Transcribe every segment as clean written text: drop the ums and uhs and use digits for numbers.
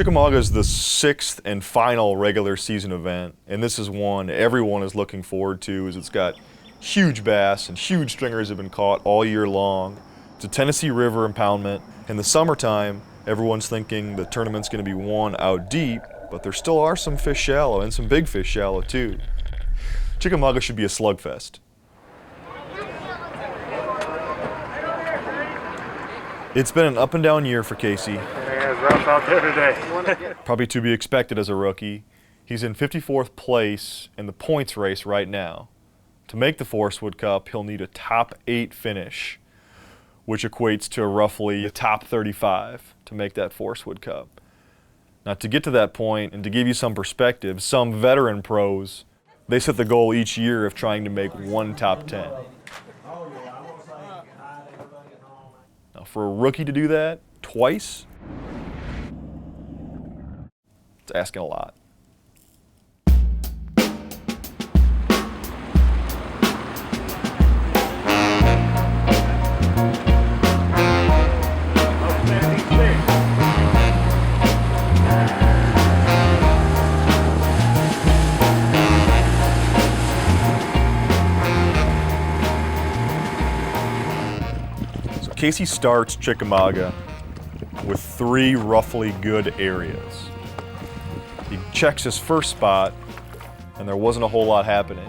Chickamauga is the 6th and final regular season event, and this is one everyone is looking forward to as it's got huge bass and huge stringers have been caught all year long. It's a Tennessee River impoundment. In the summertime, everyone's thinking the tournament's going to be won out deep, but there still are some fish shallow and some big fish shallow too. Chickamauga should be a slugfest. It's been an up and down year for Casey. Yeah, it's rough out there today. Probably to be expected as a rookie. He's in 54th place in the points race right now. To make the Forrest Wood Cup, he'll need a top 8 finish, which equates to roughly a top 35 to make that Forrest Wood Cup. Now, to get to that point and to give you some perspective, some veteran pros, they set the goal each year of trying to make one top 10. Now, for a rookie to do that twice, it's asking a lot. Casey starts Chickamauga with 3 roughly good areas. He checks his first spot, and there wasn't a whole lot happening.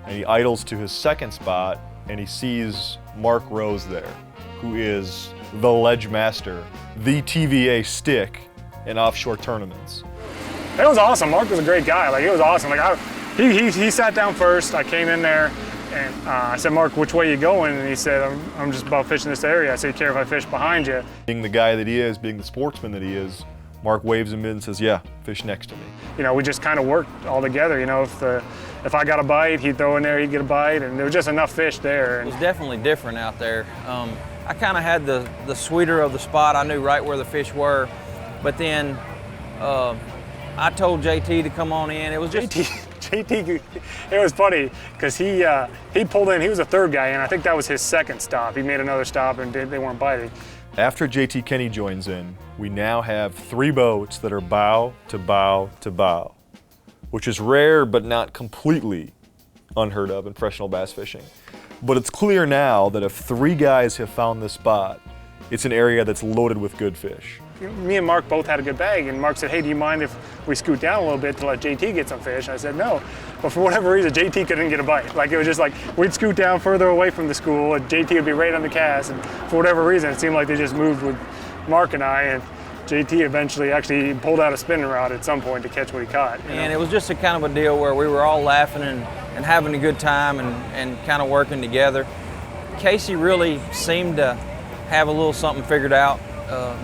And he idles to his second spot, and he sees Mark Rose there, who is the ledge master, the TVA stick in offshore tournaments. It was awesome. Mark was a great guy. Like, it was awesome. Like, he sat down first. I came in there. And I said, Mark, which way you going? And he said, I'm just about fishing this area. I said, you care if I fish behind you? Being the guy that he is, being the sportsman that he is, Mark waves him in and says, yeah, fish next to me. You know, we just kind of worked all together. You know, if I got a bite, he'd throw in there, he'd get a bite, and there was just enough fish there. It was definitely different out there. I kind of had the sweeter of the spot. I knew right where the fish were. But then I told JT to come on in. It was just... JT, it was funny because he pulled in. He was a third guy, and I think that was his second stop. He made another stop, and they weren't biting. After JT Kenny joins in, we now have 3 boats that are bow to bow to bow, which is rare but not completely unheard of in professional bass fishing. But it's clear now that if 3 guys have found this spot, it's an area that's loaded with good fish. Me and Mark both had a good bag, and Mark said, hey, do you mind if we scoot down a little bit to let JT get some fish? I said, no. But for whatever reason, JT couldn't get a bite. Like, it was just like, we'd scoot down further away from the school, and JT would be right on the cast, and for whatever reason, it seemed like they just moved with Mark and I, and JT eventually actually pulled out a spinning rod at some point to catch what he caught. And it was just a kind of a deal where we were all laughing and having a good time and kind of working together. Casey really seemed to have a little something figured out.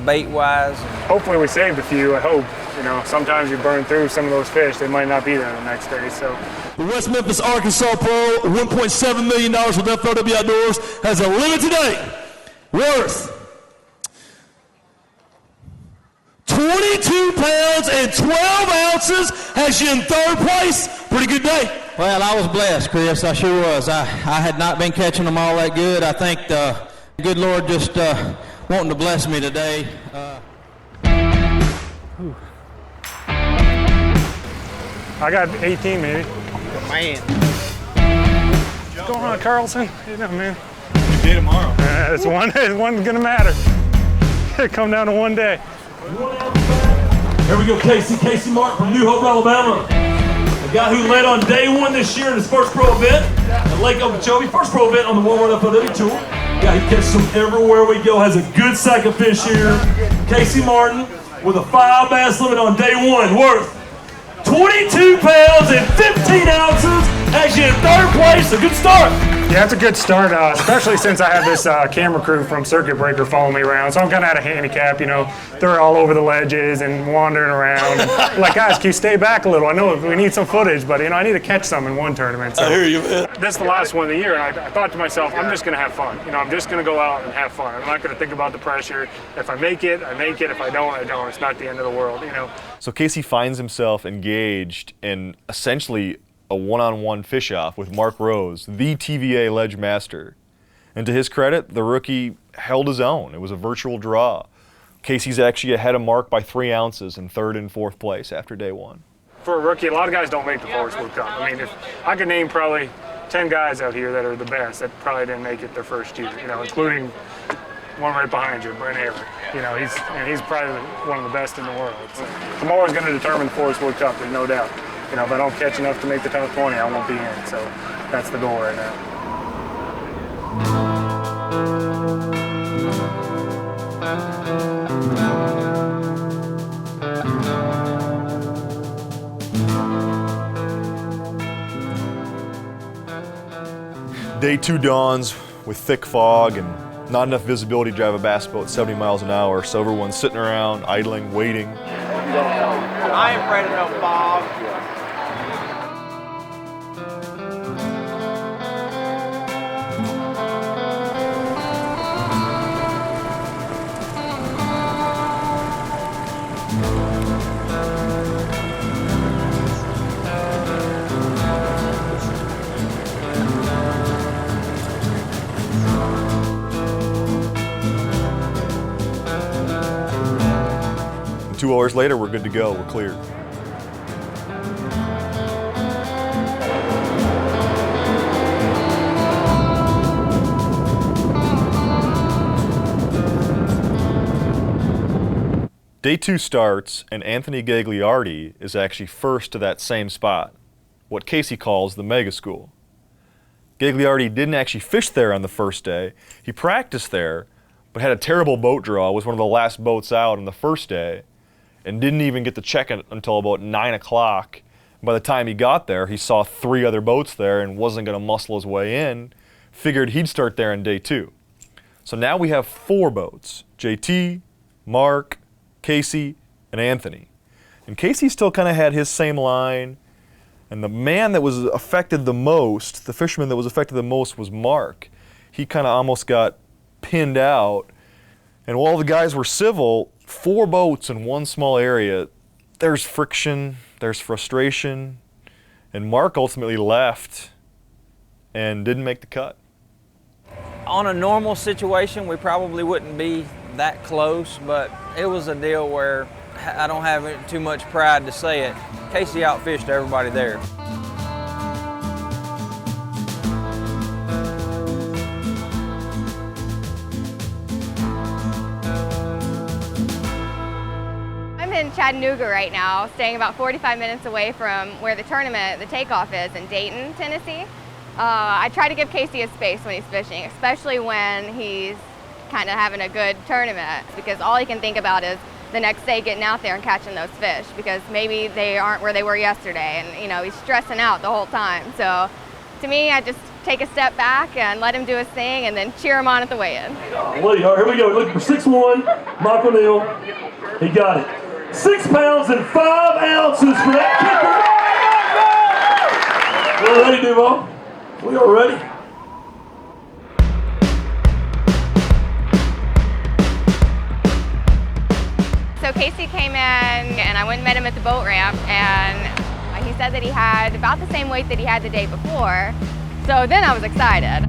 Bait-wise. Hopefully we saved a few, I hope. You know, sometimes you burn through some of those fish, they might not be there the next day, so. The West Memphis, Arkansas Pro, $1.7 million with FLW Outdoors, has a limited date worth 22 pounds and 12 ounces, has you in 3rd place. Pretty good day. Well, I was blessed, Chris, I sure was. I had not been catching them all that good. I think the good Lord just wanting to bless me today. I got 18 maybe. Man. What's going on, Carlson? You know, man. Good day tomorrow. It's one gonna matter. It come down to one day. Here we go, Casey Martin from New Hope, Alabama. A guy who led on day 1 this year in his first pro event at Lake Okeechobee, first pro event on the World FLW Tour. Guy who catches them everywhere we go, has a good sack of fish here. Casey Martin with a 5 bass limit on day 1, worth 22 pounds and 15 ounces, has you in 3rd place. A good start. Yeah, it's a good start, especially since I have this camera crew from Circuit Breaker following me around. So I'm kind of at a handicap, you know. They're all over the ledges and wandering around. And like, guys, can you stay back a little? I know we need some footage, but, you know, I need to catch some in one tournament. So I hear you, man. This is the last one of the year, and I thought to myself, I'm just going to have fun. You know, I'm just going to go out and have fun. I'm not going to think about the pressure. If I make it, I make it. If I don't, I don't. It's not the end of the world, you know. So Casey finds himself engaged in essentially a one-on-one fish-off with Mark Rose, the TVA ledge master. And to his credit, the rookie held his own. It was a virtual draw. Casey's actually ahead of Mark by 3 ounces in 3rd and 4th place after day 1. For a rookie, a lot of guys don't make the Forrest Wood Cup. I mean, if I could name probably 10 guys out here that are the best that probably didn't make it their first year, you know, including one right behind you, Brent Avery. You know, he's probably one of the best in the world. So tomorrow's going to determine the Forrest Wood Cup, there's no doubt. You know, if I don't catch enough to make the top 20, I won't be in. So that's the goal right now. Day 2 dawns with thick fog and not enough visibility to drive a bass boat 70 miles an hour, so everyone's sitting around, idling, waiting. I ain't afraid of no fog. 2 hours later, we're good to go, we're cleared. Day 2 starts, and Anthony Gagliardi is actually first to that same spot, what Casey calls the mega school. Gagliardi didn't actually fish there on the first day. He practiced there, but had a terrible boat draw, was one of the last boats out on the first day, and didn't even get to check it until about 9 o'clock. By the time he got there, he saw 3 other boats there and wasn't going to muscle his way in, figured he'd start there on day 2. So now we have 4 boats, JT, Mark, Casey, and Anthony. And Casey still kind of had his same line, and the man that was affected the most, the fisherman that was affected the most was Mark. He kind of almost got pinned out, and while the guys were civil, 4 boats in one small area, there's friction, there's frustration, and Mark ultimately left and didn't make the cut. On a normal situation, we probably wouldn't be that close, but it was a deal where I don't have too much pride to say it. Casey outfished everybody there. I'm in Chattanooga right now, staying about 45 minutes away from where the tournament, the takeoff is in Dayton, Tennessee. I try to give Casey his space when he's fishing, especially when he's kind of having a good tournament, because all he can think about is the next day getting out there and catching those fish, because maybe they aren't where they were yesterday, and you know, he's stressing out the whole time. So to me, I just take a step back and let him do his thing and then cheer him on at the weigh-in. All right, here we go. Looking for 6'1", Michael Neal. He got it. 6 pounds and 5 ounces for that kicker. We're ready, Duval. We are ready. So Casey came in and I went and met him at the boat ramp, and he said that he had about the same weight that he had the day before. So then I was excited.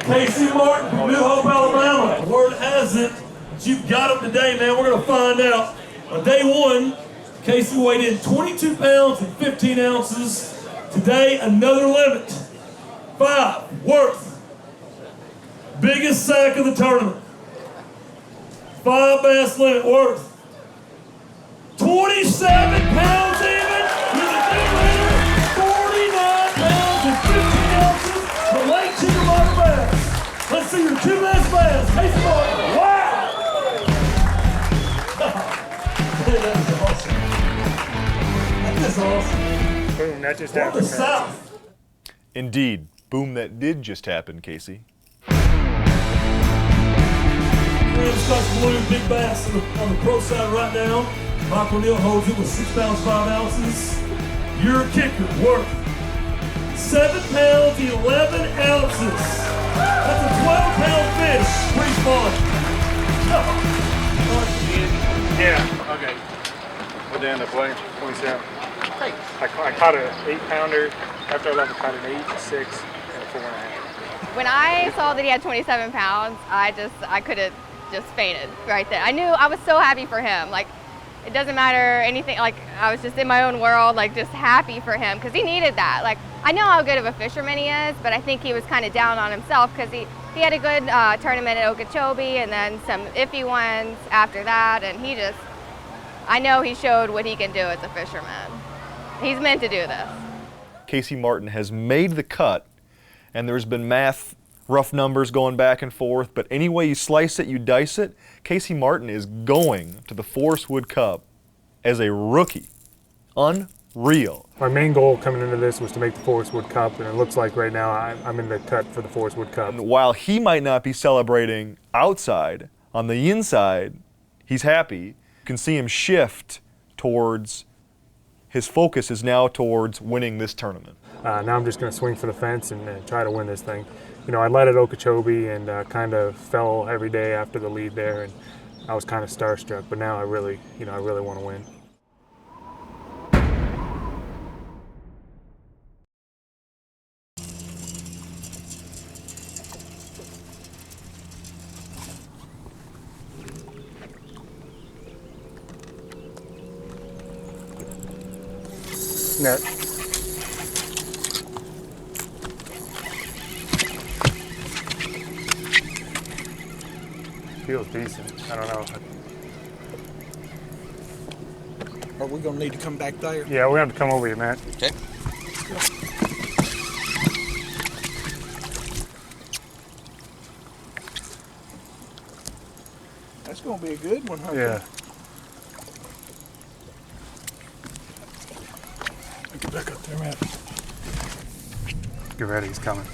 Casey Martin from New Hope, Alabama. Word has it that you've got him today, man. We're going to find out. On day 1, Casey weighed in 22 pounds and 15 ounces. Today, another limit. 5 worth. Biggest sack of the tournament. 5 bass limit worth. 27 pounds even. You're the new leader. 49 pounds and 15 ounces for Lake Chickamauga bass. Let's see your 2 best bass. Casey Martin. Wow! That is awesome. That is awesome. Boom, that just From the happened. south. Indeed, boom, that did just happen, Casey. Scotch Blue, big bass on the pro side right now. Mark O'Neill holds it with 6 pounds 5 ounces. Your kicker worth 7 pounds 11 ounces. That's a 12-pound fish. Pretty fun. Yeah, okay. What did I end up weighing? 27. I caught an 8-pounder. After I left, I caught an 8, 6, and a 4.5. When I saw that he had 27 pounds, I could have just fainted right there. I was so happy for him. Like, it doesn't matter anything, like, I was just in my own world, like, just happy for him, because he needed that. Like, I know how good of a fisherman he is, but I think he was kind of down on himself, because he had a good tournament at Okeechobee, and then some iffy ones after that, and I know he showed what he can do as a fisherman. He's meant to do this. Casey Martin has made the cut, and there's been rough numbers going back and forth, but any way you slice it, you dice it, Casey Martin is going to the Forrest Wood Cup as a rookie. Unreal. My main goal coming into this was to make the Forrest Wood Cup, and it looks like right now I'm in the cut for the Forrest Wood Cup. And while he might not be celebrating outside, on the inside, he's happy. You can see him shift towards, his focus is now towards winning this tournament. Now I'm just going to swing for the fence and try to win this thing. You know, I led at Okeechobee and kind of fell every day after the lead there, and I was kind of starstruck, but now I really want to win. Net. Feels decent. I don't know. Are we gonna need to come back there? Yeah, we have to come over here, Matt. Okay. That's gonna be a good one, huh? Yeah. Get back up there, Matt. Get ready, he's coming.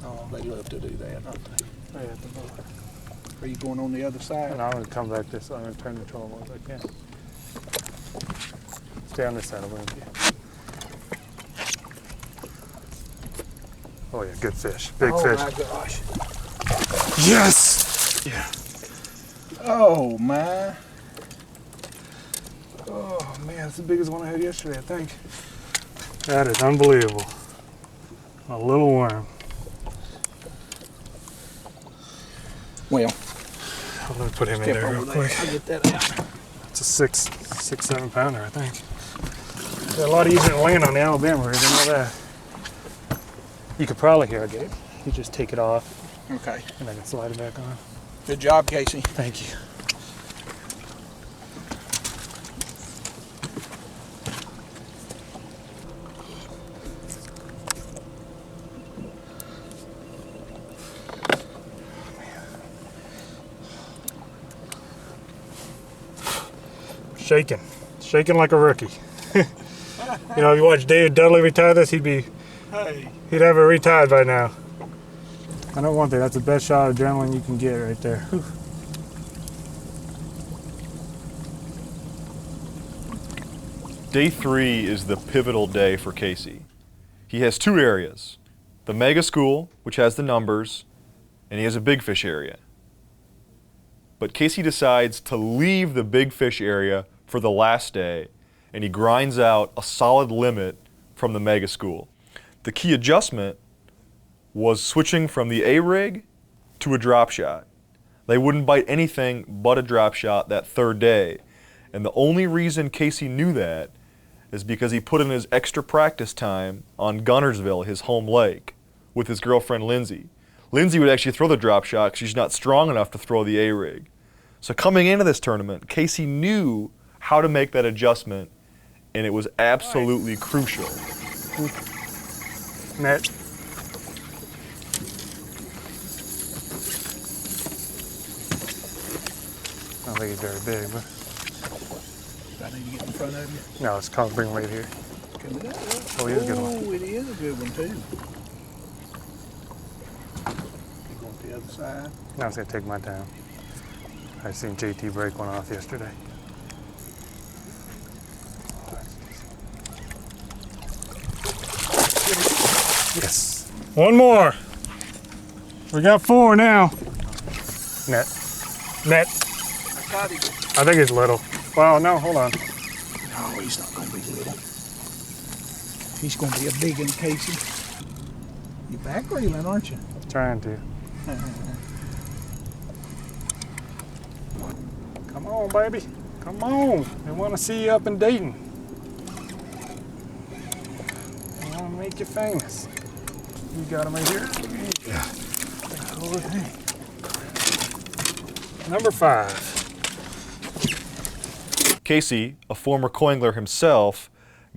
Oh, they love to do that, don't they? Right at the bar. Are you going on the other side? And I'm going to come back this way. I'm going to turn the control as I can. Stay on this side, I'll win with you. Oh yeah, good fish. Big fish. Oh my gosh. Yes! Yeah. Oh my. Oh man, that's the biggest one I had yesterday, I think. That is unbelievable. A little worm. Well, Let me put him in step there real over there. quick. I'll get that out. It's a 7 pounder, I think. They're a lot easier to land on the Alabama River, you know that. You could probably hear it, Gabe. You just take it off Okay. and I can slide it back on. Good job, Casey. Thank you. Shaking like a rookie. You know, if you watch David Dudley retire this, he'd have it retired by now. I know one thing, that's the best shot of adrenaline you can get right there. Whew. Day 3 is the pivotal day for Casey. He has 2 areas, the mega school, which has the numbers, and he has a big fish area. But Casey decides to leave the big fish area for the last day, and he grinds out a solid limit from the mega school. The key adjustment was switching from the A-rig to a drop shot. They wouldn't bite anything but a drop shot that 3rd day. And the only reason Casey knew that is because he put in his extra practice time on Gunnersville, his home lake, with his girlfriend Lindsay. Lindsay would actually throw the drop shot because she's not strong enough to throw the A-rig. So coming into this tournament, Casey knew how to make that adjustment, and it was absolutely crucial. Net. I don't think he's very big, but Do I need to get in front of you? no, it's called bring him right here. Coming up. Oh, he is a good one. Oh, it is a good one too. the other side. I was gonna take my time. I seen JT break one off yesterday. Yes. One more. We got 4 now. Net. Net. I think it's little. Well, no, hold on. No, he's not going to be little. He's going to be a big one, Casey. You back reeling, aren't you? Trying to. Come on, baby. Come on. They want to see you up in Dayton. They want to make you famous. You got them right here. Yeah. Number 5. Casey, a former coangler himself,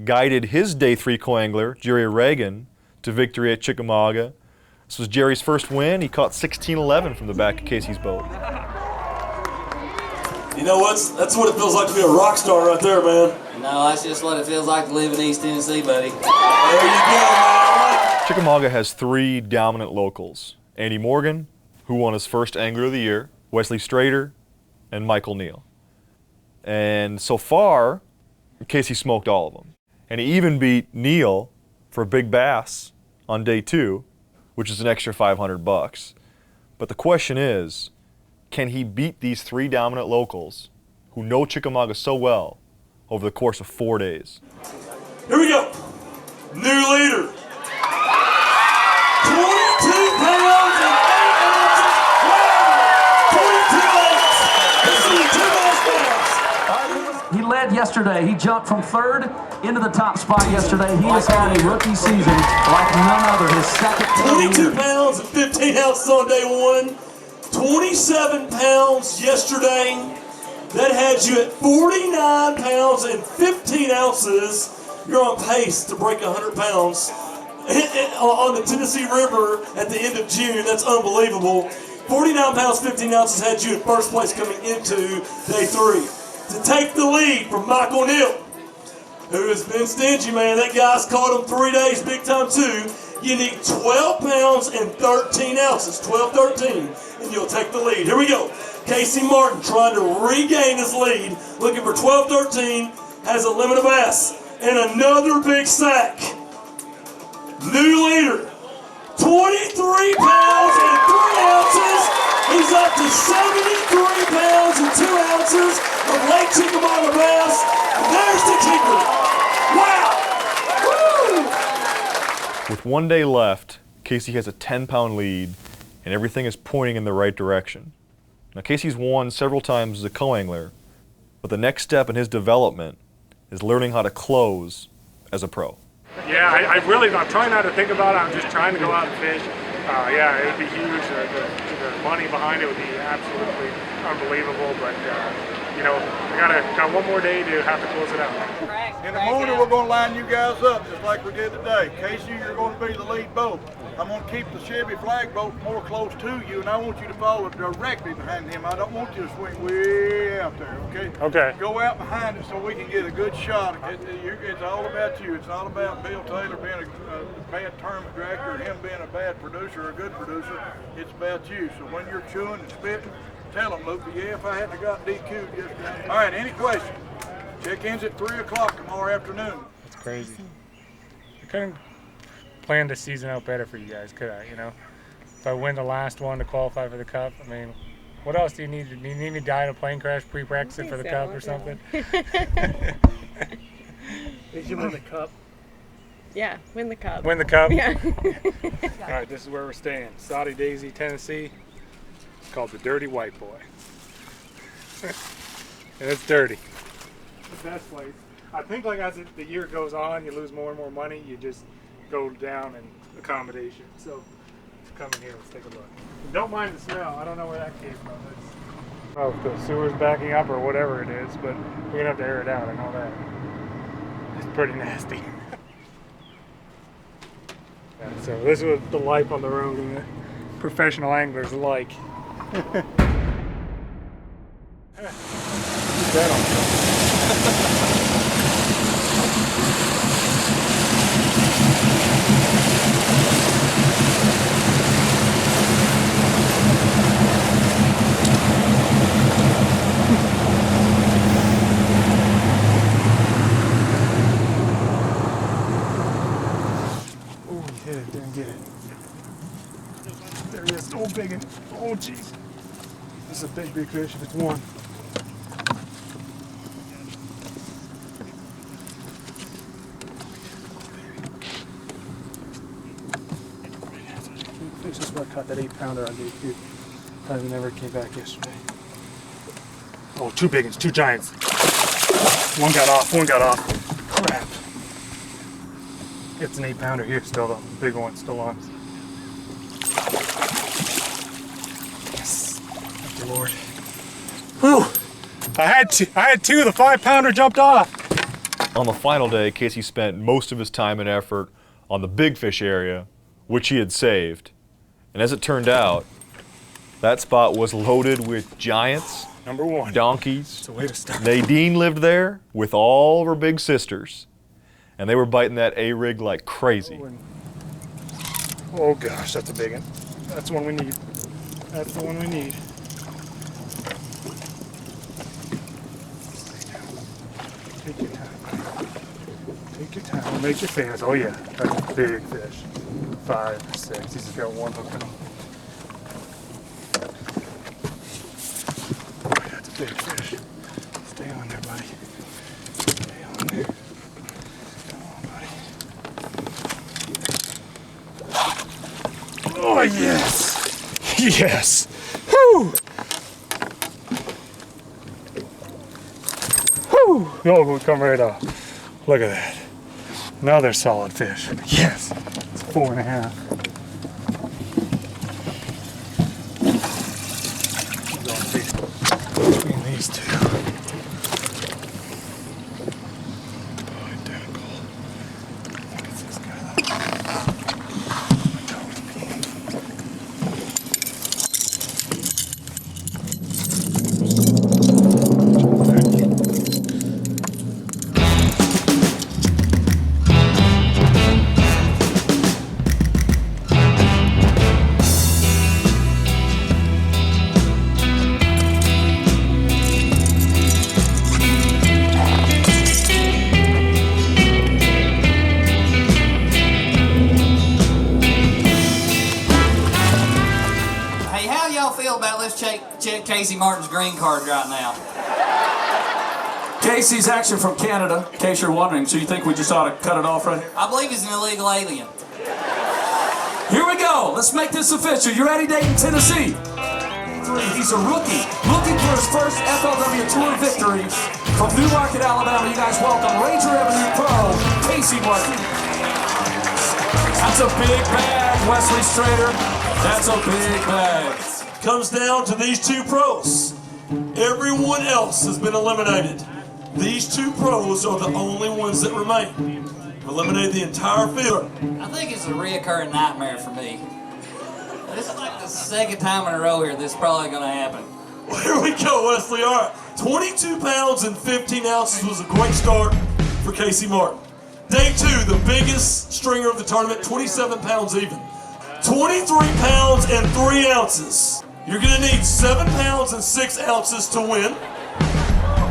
guided his day 3 coangler, Jerry Reagan, to victory at Chickamauga. This was Jerry's first win. He caught 16-11 from the back of Casey's boat. You know what? That's what it feels like to be a rock star right there, man. No, that's just what it feels like to live in East Tennessee, buddy. There you go, man. Chickamauga has 3 dominant locals: Andy Morgan, who won his first Angler of the Year, Wesley Strader, and Michael Neal. And so far, Casey smoked all of them. And he even beat Neal for a big bass on day 2, which is an extra $500. But the question is, can he beat these 3 dominant locals who know Chickamauga so well over the course of 4 days? Here we go. New leader. 22 pounds and 8 ounces. Wow. 22 ounces. This is a 2-ounce bass. He led yesterday. He jumped from 3rd into the top spot yesterday. He has had a rookie season like none other. His second 22 pounds and 15 ounces on day 1. 27 pounds yesterday. That had you at 49 pounds and 15 ounces. You're on pace to break 100 pounds on the Tennessee River at the end of June. That's unbelievable. 49 pounds, 15 ounces had you in first place coming into day 3. To take the lead from Michael Neal, who has been stingy, man. That guy's caught him 3 days, big time too. You need 12 pounds and 13 ounces, 12, 13, and you'll take the lead. Here we go. Casey Martin trying to regain his lead, looking for 12, 13, has a limit of bass, and another big sack. New leader, 23 pounds and 3 ounces. He's up to 73 pounds and 2 ounces of Lake Chickamauga bass. And there's the kicker. Wow! Woo! With 1 day left, Casey has a 10-pound lead, and everything is pointing in the right direction. Now, Casey's won several times as a co-angler, but the next step in his development is learning how to close as a pro. Yeah, I'm trying not to think about it. I'm just trying to go out and fish. Yeah, it would be huge. The money behind it would be absolutely unbelievable. But you know, I got 1 more day to have to close it out. In the morning, we're going to line you guys up just like we did today. Casey, you're going to be the lead boat. I'm going to keep the Chevy flag boat more close to you, and I want you to follow directly behind him. I don't want you to swing way out there, okay? Okay. Go out behind it so we can get a good shot. It's all about you. It's not about Bill Taylor being a bad tournament director or him being a bad producer or a good producer. It's about you. So when you're chewing and spitting, tell him, Luke, yeah, if I hadn't got DQ'd yesterday. All right, any questions? Check-in's at 3 o'clock tomorrow afternoon. It's crazy. I couldn't plan the season out better for you guys, could I? You know, if I win the last one to qualify for the Cup, I mean, what else do you need? Do you need me to die in a plane crash pre-practicing for the Cup or something? Did you win the Cup? Yeah, win the Cup. Win the Cup? Yeah. All right, this is where we're staying. Saudi Daisy, Tennessee. It's called the Dirty White Boy. And it's dirty. The best place. I think like as the year goes on, you lose more and more money. You just go down in accommodation. So come in here, let's take a look. Don't mind the smell. I don't know where that came from. I don't know if the sewer's backing up or whatever it is, but we're gonna have to air it out. I know that. It's pretty nasty. Yeah, so this is what the life on the road and the professional anglers like. Keep that on. it, didn't get it. There he is, oh big one. Oh jeez. This is a big fish if it's one. This is where I caught that 8-pounder I gave you. I never came back yesterday. Oh, two big ones, two giants. One got off, one got off. Crap. It's an 8-pounder here still though. Big one still on. Yes. Thank you, Lord. Whew. I had two. The 5-pounder jumped off. On the final day, Casey spent most of his time and effort on the big fish area, which he had saved. And as it turned out, that spot was loaded with giants, Number one. donkeys. It's a way to start. Nadine lived there with all of her big sisters, and they were biting that A-rig like crazy. Oh gosh, that's a big one. That's the one we need. That's the one we need. Take your time. Take your time. Make your fans. Oh yeah, that's a big fish. 5, 6. He's got one hook on him. Oh, that's a big fish. Stay on there, buddy. Stay on there. Come on, buddy. Oh yes! Yes! Whew! Whew! Oh, we'll come right off. Look at that. Another solid fish. Yes! It's 4.5. Between these two. Oh, identical. What is this guy like? Hey, how y'all feel about let's check Casey Martin's green card right now? Casey's actually from Canada, in case you're wondering, so you think we just ought to cut it off right here? I believe he's an illegal alien. Here we go. Let's make this official. You ready, Dayton, Tennessee? He's a rookie, looking for his first FLW Tour victory. From New Market, Alabama, you guys welcome Ranger Avenue Pro, Casey Martin. That's a big bag, Wesley Strader. That's a big bag. Comes down to these two pros. Everyone else has been eliminated. These two pros are the only ones that remain. Eliminated the entire field. I think it's a reoccurring nightmare for me. This is like the second time in a row here this is probably going to happen. Well, here we go, Wesley. All right. 22 pounds and 15 ounces was a great start for Casey Martin. Day 2, the biggest stringer of the tournament, 27 pounds even. 23 pounds and 3 ounces. You're going to need 7 pounds and 6 ounces to win.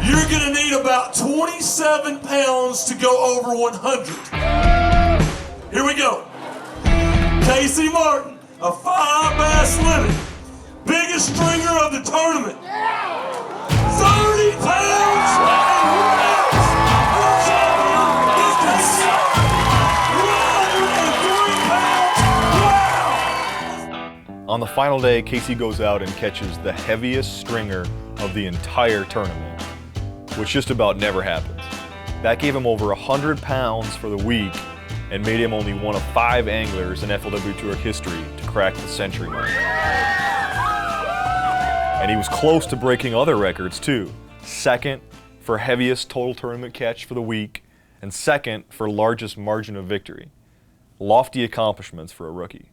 You're going to need about 27 pounds to go over 100. Here we go. Casey Martin, a 5-bass limit, biggest stringer of the tournament. 30 pounds and 1 ounce. World champion is Casey Martin. 103 pounds. Wow. On the final day, Casey goes out and catches the heaviest stringer of the entire tournament, which just about never happens. That gave him over 100 pounds for the week and made him only one of 5 anglers in FLW Tour history to crack the century mark. And he was close to breaking other records too. Second for heaviest total tournament catch for the week, and second for largest margin of victory. Lofty accomplishments for a rookie.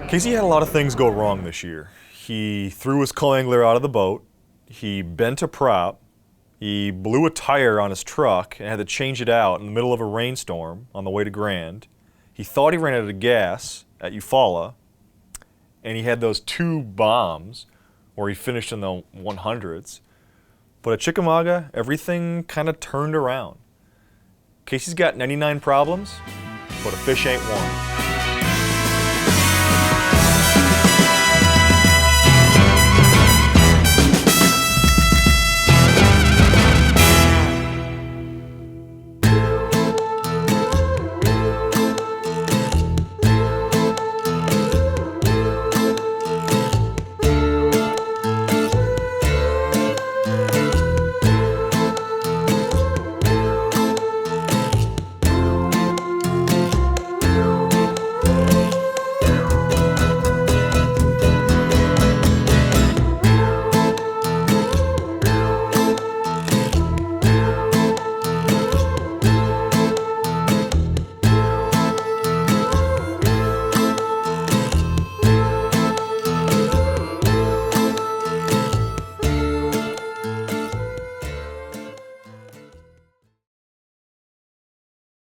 Casey had a lot of things go wrong this year. He threw his co-angler out of the boat, he bent a prop, he blew a tire on his truck and had to change it out in the middle of a rainstorm on the way to Grand. He thought he ran out of gas at Eufaula, and he had those 2 bombs where he finished in the 100s. But at Chickamauga, everything kind of turned around. Casey's got 99 problems, but a fish ain't one.